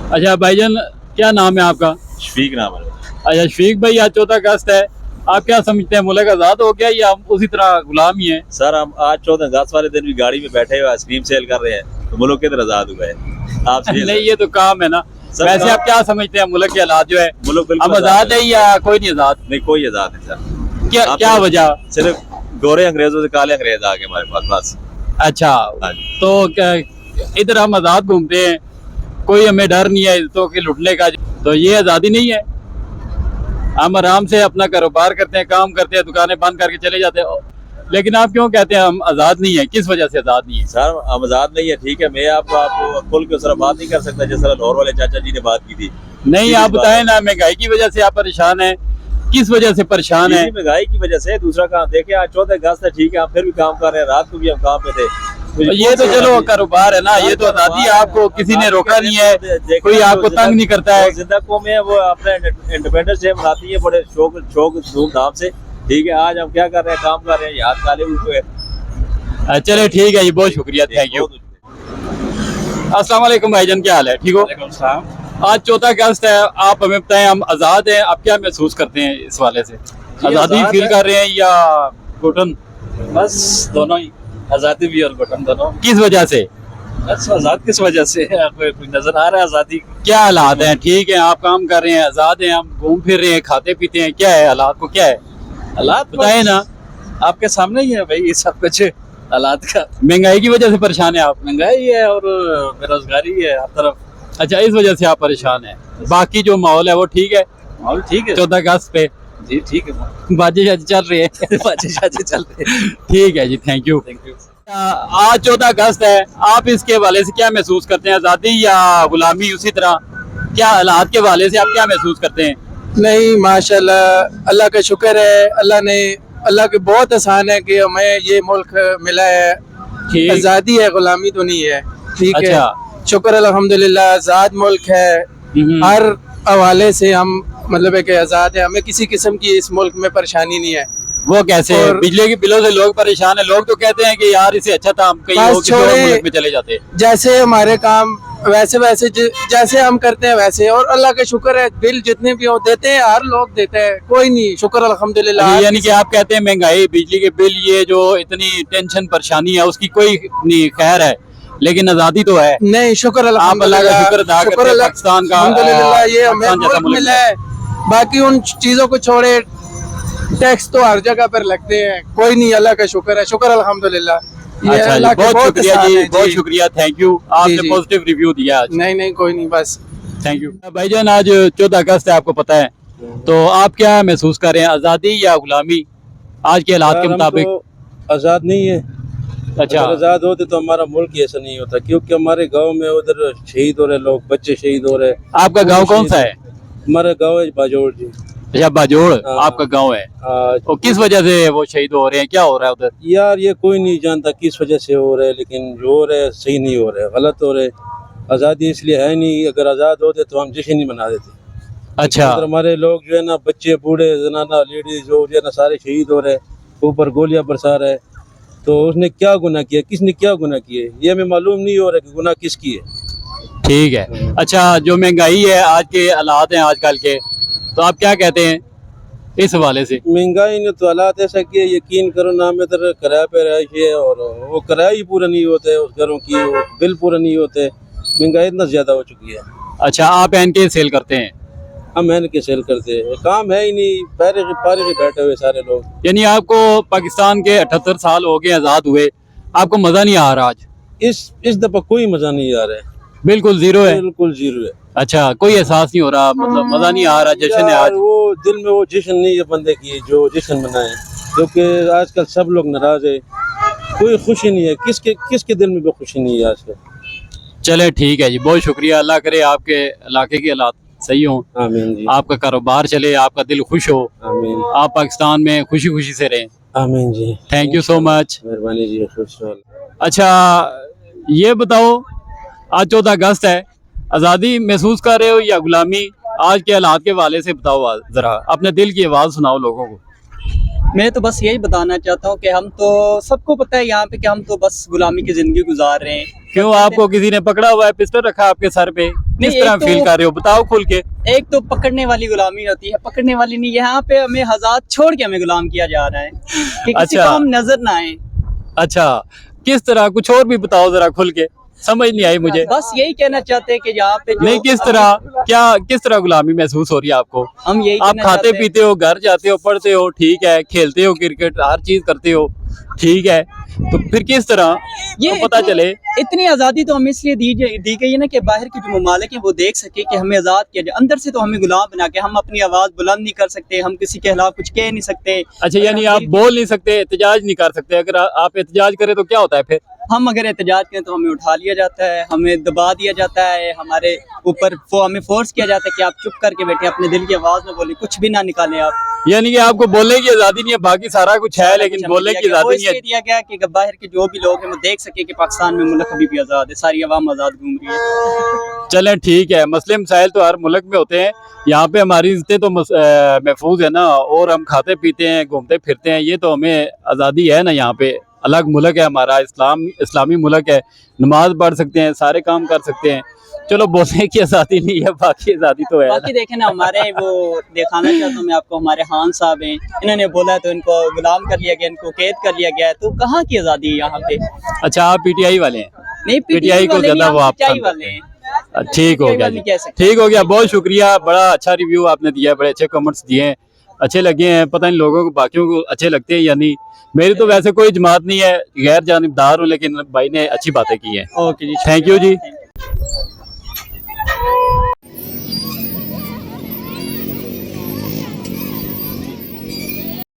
अच्छा भाईजान, क्या नाम है आपका? शफीक नाम है। अच्छा शफीक भाई, आज 14 अगस्त है, आप क्या समझते हैं, मुल्क आज़ाद हो गया या हम उसी तरह गुलाम ही हैं? सर हम आज 14 अगस्त वाले दिन भी गाड़ी में बैठे हुए आइसक्रीम सेल कर रहे हैं, तो मुल्क किधर आजाद हुआ है आप नहीं, ये तो काम है ना। सर, वैसे आप क्या समझते हैं, मुल्क के हालात जो है मुल्क हम बिल्कुल आज़ाद है या कोई नहीं आज़ाद? नहीं, कोई आजाद नहीं सर। क्या आप क्या वजह? सिर्फ गोरे अंग्रेजों से काले अंग्रेज आ गए हमारे पास बस। अच्छा, हाँ जी। तो इधर हम आज़ाद घूमते हैं, कोई हमें डर नहीं है इज्जतों के लुटने का, तो ये आज़ादी नहीं है? हम आराम से अपना कारोबार करते हैं, काम करते हैं, दुकानें बंद करके चले जाते हैं, लेकिन आप क्यों कहते हैं हम आज़ाद नहीं है? किस वजह से आज़ाद नहीं है? सर हम आजाद नहीं है, ठीक है, मैं आपको खुल के उस तरह बात नहीं कर सकता जिस तरह लाहौर वाले चाचा जी ने बात की थी। नहीं, आप बताएं ना, महंगाई की वजह से आप परेशान हैं, किस वजह से परेशान है? महंगाई की वजह से। दूसरा काम देखे, आज 14 अगस्त है, ठीक है, हम फिर भी काम कर रहे हैं, रात को भी हम काम पे थे। ये तो चलो कारोबार है ना, ये तो आज़ादी है, आपको किसी ने रोका नहीं है, कोई आपको तंग नहीं करता है। जिंदा कौम है वो अपना इंडिपेंडेंस डे मनाती है बड़े शौक धूमधाम से, ठीक है। आज हम क्या कर रहे हैं, काम कर रहे हैं, याद काले हुए। चले ठीक है जी, बहुत शुक्रिया, थैंक यू। अस्सलाम वालेकुम भाईजान, क्या हाल है, ठीक हो? आज 14 अगस्त है, आप हमें बताएं, हम आज़ाद हैं, आप क्या महसूस करते हैं इस वाले से? आज़ादी फील कर रहे हैं या घुटन? बस दोनों ही, आज़ादी भी और बटन दोनों। किस वजह से? बस आज़ाद किस वजह से है, कोई नजर आ रहा है आज़ादी? क्या हालात हैं? ठीक है, आप काम कर रहे हैं, आज़ाद हैं, हम घूम फिर रहे हैं, खाते पीते हैं, क्या है हालात को, क्या है हालात बताए ना। आपके सामने ही है भाई, ये सब कुछ हालात का। महंगाई की वजह से परेशान है आप? महंगाई है और बेरोजगारी है हर तरफ। अच्छा, इस वजह से आप परेशान हैं। बाकी जो माहौल है वो ठीक है? माहौल ठीक है 14 अगस्त पे जी, ठीक है। बाजी शाजी चल रही है? बाजी शाजी चल रही है। ठीक है जी, थैंक यू। Thank you. आज 14 अगस्त है, आप इसके हवाले से क्या महसूस करते हैं, आज़ादी या गुलामी? उसी तरह क्या हालात के हवाले से आप क्या महसूस करते हैं? नहीं, माशाल्लाह, अल्लाह का शुक्र है, अल्लाह के बहुत आसान है कि हमें ये मुल्क मिला है। ठीक। आज़ादी है, गुलामी तो नहीं है, ठीक है। अच्छा। शुक्र अल्हम्दुलिल्लाह, आज़ाद मुल्क है। हर हवाले से हम मतलब है कि आज़ाद है, हमें किसी किस्म की इस मुल्क में परेशानी नहीं है। वो कैसे? और बिजली के बिलों से लोग परेशान है, लोग तो कहते हैं कि यार इससे अच्छा था हम कहीं और किसी और मुल्क में चले जाते। जैसे हमारे काम वैसे जैसे हम करते हैं वैसे, और अल्लाह का शुक्र है, बिल जितने भी हो देते हैं, हर लोग देते हैं, कोई नहीं, शुक्र अल्हम्दुलिल्लाह। यानी कि आप कहते हैं महंगाई, बिजली के बिल, ये जो इतनी टेंशन परेशानी है उसकी कोई नहीं, खैर है, लेकिन आज़ादी तो है। नहीं, शुक्र आप अल्लाह का शुक्र अदा करते हैं, पाकिस्तान का अल्हम्दुलिल्लाह ये हमें पाकिस्तान जैसा मुल्क मुल्क मिला है। बाकी उन चीजों को छोड़े, टैक्स तो हर जगह पर लगते हैं, कोई नहीं, अल्लाह का शुक्र है, शुक्र अल्हम्दुलिल्लाह। ये अच्छा जी, अल्लाह के बहुत शुक्रिया एहसान जी, है बहुत शुक्रिया, थैंक यू, आपने जी। पॉजिटिव रिव्यू दिया आज। नहीं, कोई नहीं, बस थैंक यू भाईजान। आज 14 अगस्त है, आपको पता है, तो आप क्या महसूस कर रहे हैं, आज़ादी या गुलामी आज के हालात के मुताबिक? आज़ाद नहीं है। अच्छा, अगर आज़ाद होते तो हमारा मुल्क ही ऐसा नहीं होता, क्योंकि हमारे गांव में उधर शहीद हो रहे लोग, बच्चे शहीद हो रहे। आपका गांव कौन सा है? हमारा गांव है बाजोड़ जी। अच्छा, बाजोड़ हाँ। आपका गांव है। हाँ, और किस वजह से वो शहीद हो रहे हैं, क्या हो रहा है उधर? यार ये कोई नहीं जानता किस वजह से हो रहे, लेकिन जो हो रहे सही नहीं हो रहे, गलत हो रहे। आज़ादी इसलिए है नहीं, अगर आज़ाद होते तो हम जश्न नहीं मना देते। अच्छा, अगर हमारे लोग जो है ना, बच्चे बूढ़े जनाना लेडीज जो है ना, सारे शहीद हो रहे, ऊपर गोलियां बरसा रहे, तो उसने क्या गुनाह किया, किसने क्या गुनाह किए, ये हमें मालूम नहीं हो रहा कि गुनाह किसकी है। ठीक है। अच्छा, जो महंगाई है, आज के हालात हैं आजकल के, तो आप क्या कहते हैं इस हवाले से? महंगाई ने तो हालात ऐसा किए, यकीन करो ना, हम इधर किराए पे रहायश है और वो किराया ही पूरा नहीं होते, उस घरों की वो बिल पूरा नहीं होते, महंगाई इतना ज़्यादा हो चुकी है। अच्छा, आप एन के सेल करते हैं? हम मैंने के सेल करते हैं, काम है ही नहीं, पारे के बैठे हुए सारे लोग। यानी आपको पाकिस्तान के 78 साल हो गए आज़ाद हुए, आपको मज़ा नहीं आ रहा आज? इस दफ़ा कोई मज़ा नहीं आ रहा है, बिल्कुल जीरो है? बिल्कुल जीरो है। अच्छा, कोई एहसास नहीं हो रहा, मतलब मज़ा नहीं आ रहा, जश्न है यार, आज? वो दिल में वो जश्न नहीं है बंदे की जो जश्न मनाए, क्योंकि आजकल सब लोग नाराज है, कोई खुशी नहीं है, किसके दिल में भी खुशी नहीं है आजकल। चले ठीक है जी, बहुत शुक्रिया, अल्लाह करे आपके इलाके के हालात सही हों, आमीन जी, आपका कारोबार चले, आपका दिल खुश हो, आमीन, आप पाकिस्तान में खुशी खुशी से रहें। आमीन जी, थैंक यू सो मच। मेहरबानी जी, खुश रहो। अच्छा, ये बताओ, आज 14 अगस्त है, आज़ादी महसूस कर रहे हो या गुलामी? आज के हालात के हवाले से बताओ, ज़रा अपने दिल की आवाज़ सुनाओ लोगों को। मैं तो बस यही बताना चाहता हूँ कि हम तो सबको पता है यहाँ पे कि हम तो बस गुलामी की ज़िंदगी गुजार रहे हैं, क्यों आपको किसी ने पकड़ा हुआ है, पिस्टल रखा आपके सर पे, किस तरह एक फील तो- कर रहे हो, बताओ खुल के। एक तो पकड़ने वाली गुलामी होती है, पकड़ने वाली नहीं, यहाँ पे हमें आजाद छोड़ के हमें गुलाम किया जा रहा है कि किसी अच्छा। को हम नजर ना आए। अच्छा, किस तरह, कुछ और भी बताओ जरा खुल के, समझ नहीं आई मुझे। बस यही कहना चाहते हैं कि यहाँ पे जो नहीं, किस तरह, क्या किस तरह गुलामी महसूस हो रही है आपको? हम यही आप कहना खाते चाहते हैं। पीते हो, घर जाते हो, पढ़ते हो, ठीक है, खेलते हो क्रिकेट, हर चीज करते हो, ठीक है, तो फिर किस तरह ये तो पता चले। इतनी आज़ादी तो हमें इसलिए दी गई है ना कि बाहर के जो ममालिक हैं वो देख सके कि हमें आज़ाद किया जाए, अंदर से तो हमें गुलाम बना के हम अपनी आवाज़ बुलंद नहीं कर सकते, हम किसी के खिलाफ कुछ कह नहीं सकते। अच्छा, यानी आप बोल नहीं सकते, एहतजाज नहीं कर सकते, अगर आप एहतजाज करें तो क्या होता है फिर? हम अगर एहतजाज करें तो हमें उठा लिया जाता है, हमें दबा दिया जाता है, हमारे ऊपर हमें फोर्स किया जाता है कि आप चुप करके बैठे, अपने दिल की आवाज़ में बोले, कुछ भी ना निकालें आप। यानी कि आपको बोलने की आजादी नहीं है, बाकी सारा कुछ है लेकिन बोलने की आजादी नहीं है। दिया गया कि बाहर के जो भी लोग हैं वो देख सके कि पाकिस्तान में मुल्क अभी भी आज़ाद है, सारी आवाम आज़ाद घूम रही है। चलें ठीक है, मसले मसाइल तो हर मुल्क में होते हैं, यहाँ पे हमारी इज्जतें तो महफूज है ना, और हम खाते पीते हैं, घूमते फिरते हैं, ये तो हमें आज़ादी है ना। यहाँ पे अलग मुल्क है हमारा, इस्लामी मुल्क है, नमाज पढ़ सकते हैं, सारे काम कर सकते हैं। चलो, बोलने की आज़ादी नहीं है, बाकी आज़ादी तो है ना। बाकी देखें ना, हमारे वो दिखाना चाहता हूँ मैं आपको, हमारे खान साहब हैं, इन्होंने बोला तो इनको गुलाम कर लिया गया, इनको कैद कर लिया गया है, तो कहाँ की आज़ादी है यहाँ पे? अच्छा, आप पीटीआई वाले हैं? नहीं, PTI को वाले ज्यादा नहीं, वो हम आप PTI पसंद वाले हैं। ठीक हो PTI गया वाले जी, कह सकते हैं। ठीक हो गया, बहुत शुक्रिया, बड़ा अच्छा रिव्यू आपने दिया, बड़े अच्छे कमेंट्स दिए हैं, अच्छे लगे हैं। पता नहीं लोगों को, बाकियों को अच्छे लगते हैं या नहीं। मेरी तो वैसे कोई जमात नहीं है, गैर जानिबदार हूँ, लेकिन भाई ने अच्छी बातें की हैं। ओके जी, थैंक यू जी। शुक्रिया।